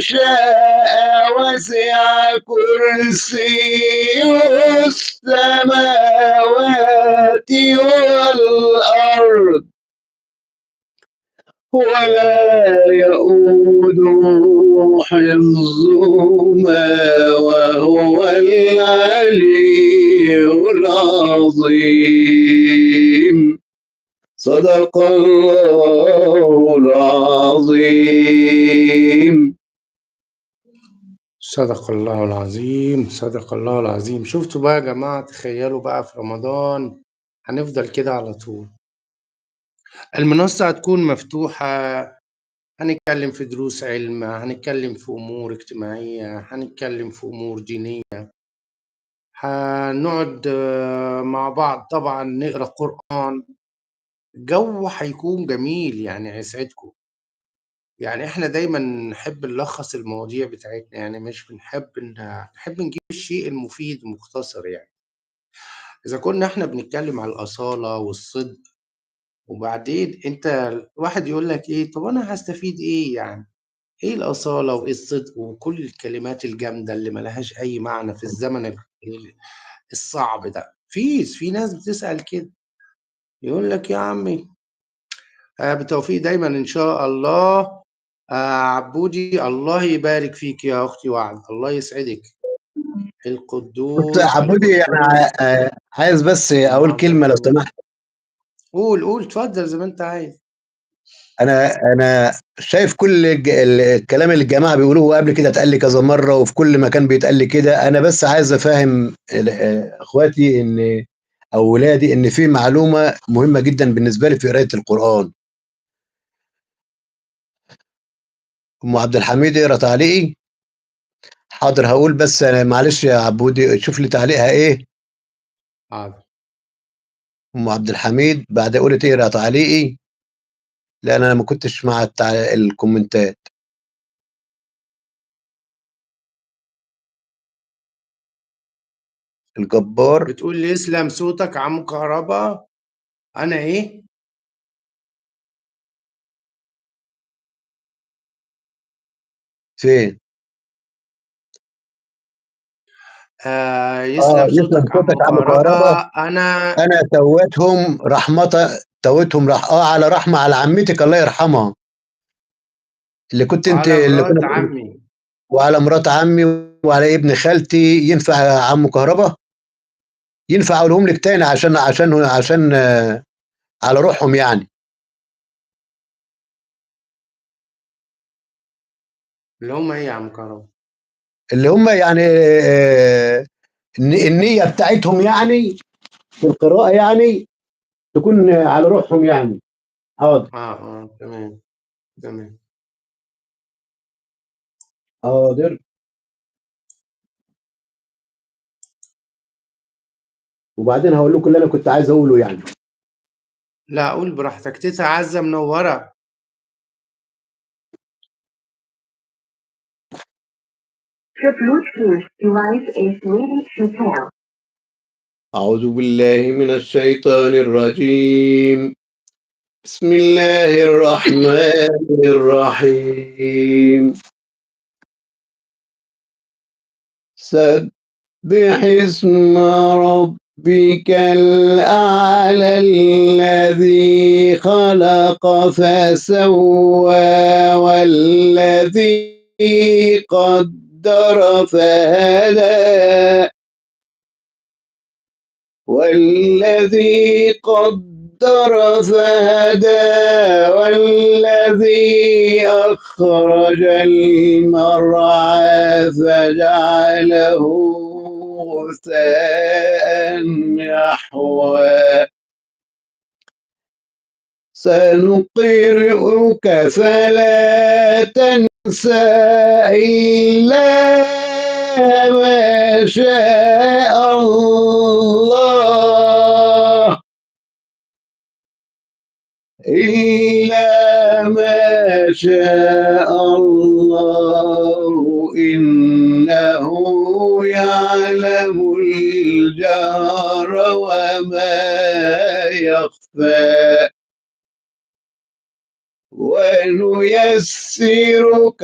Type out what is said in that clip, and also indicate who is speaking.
Speaker 1: شاء وسع كرسيه السماوات والأرض ولا يؤوده حفظهما وهو العلي العظيم. صدق الله العظيم.
Speaker 2: صدق الله العظيم، صدق الله العظيم. شفتوا بقى يا جماعة؟ تخيلوا بقى في رمضان هنفضل كده على طول. المنصة هتكون مفتوحة، هنتكلم في دروس علم، هنتكلم في أمور اجتماعية، هنتكلم في أمور دينية، هنقعد مع بعض طبعا نقرأ قرآن. الجو هيكون جميل يعني، هيسعدكم. يعني احنا دايما نحب نلخص المواضيع بتاعتنا، يعني مش نحب نجيب الشيء المفيد مختصر. يعني إذا كنا احنا بنتكلم على الأصالة والصدق، وبعدين انت الواحد يقول لك ايه، طب انا هستفيد ايه يعني؟ ايه الأصالة وايه الصدق وكل الكلمات الجامدة اللي ملهاش اي معنى في الزمن الصعب ده؟ في ناس بتسأل كده، يقول لك يا عمي بتوفيق دايما ان شاء الله. عبودي الله يبارك فيك يا اختي وعد، الله يسعدك.
Speaker 1: بص يا
Speaker 2: القدوس
Speaker 1: حبودي،
Speaker 2: القدوس.
Speaker 1: انا عايز بس اقول
Speaker 2: الله
Speaker 1: كلمه لو
Speaker 2: يقول.
Speaker 1: سمحت.
Speaker 2: قول اتفضل زي ما انت عايز.
Speaker 1: انا شايف كل الكلام اللي الجماعه بيقولوه قبل كده اتقال لي كذا مره، وفي كل مكان بيتقال لي كده. انا بس عايز افهم اخواتي ان او ولادي ان في معلومه مهمه جدا بالنسبه لي في قرايه القران. ام عبد الحميد اقرا تعليقي. حاضر هقول، بس انا معلش يا عبودي شوف لي تعليقها ايه.
Speaker 2: حاضر.
Speaker 1: ام عبد الحميد بعد قولت اقرا تعليقي، لان انا ما كنتش مع الكومنتات. الجبار
Speaker 2: بتقول لي اسلم صوتك عم كهربا. انا ايه؟
Speaker 1: فين؟
Speaker 2: يسلم
Speaker 1: يسلم
Speaker 2: صوتك
Speaker 1: صوتك
Speaker 2: عم
Speaker 1: عم كهربا.
Speaker 2: كهربا. انا
Speaker 1: انا توتهم رحمة، توتهم على رحمة على عمتك الله يرحمها، اللي كنت انت
Speaker 2: على
Speaker 1: اللي
Speaker 2: مرات
Speaker 1: كنا،
Speaker 2: عمي.
Speaker 1: وعلى مرات عمي وعلى ابن خالتي. ينفع يا عم كهربا؟ ينفع اقولهم لك تاني عشان على روحهم يعني.
Speaker 2: اللي هم ايه يا عم كهربا؟
Speaker 1: اللي هم يعني النية بتاعتهم يعني في القراءة يعني تكون على روحهم يعني. حاضر.
Speaker 2: تمام تمام.
Speaker 1: حاضر. وبعدين هقول لكم اللي انا كنت عايز اقوله يعني.
Speaker 2: لا قول براحتك، تيتا عزة منورة.
Speaker 3: The Bluetooth device is ready to pair.
Speaker 1: أعوذ بالله من الشيطان الرجيم. بسم الله الرحمن الرحيم. سبح اسم ربك الأعلى الذي خلق فسوى والذي قدر فهدى والذي قدر فهدى والذي أخرج المرعى فجعله غثاء نحوا. سنقرئك فلا تنسى إلا ما شاء الله، إلا ما شاء الله، إنه يعلم الجهر وما يخفى. ونيسرك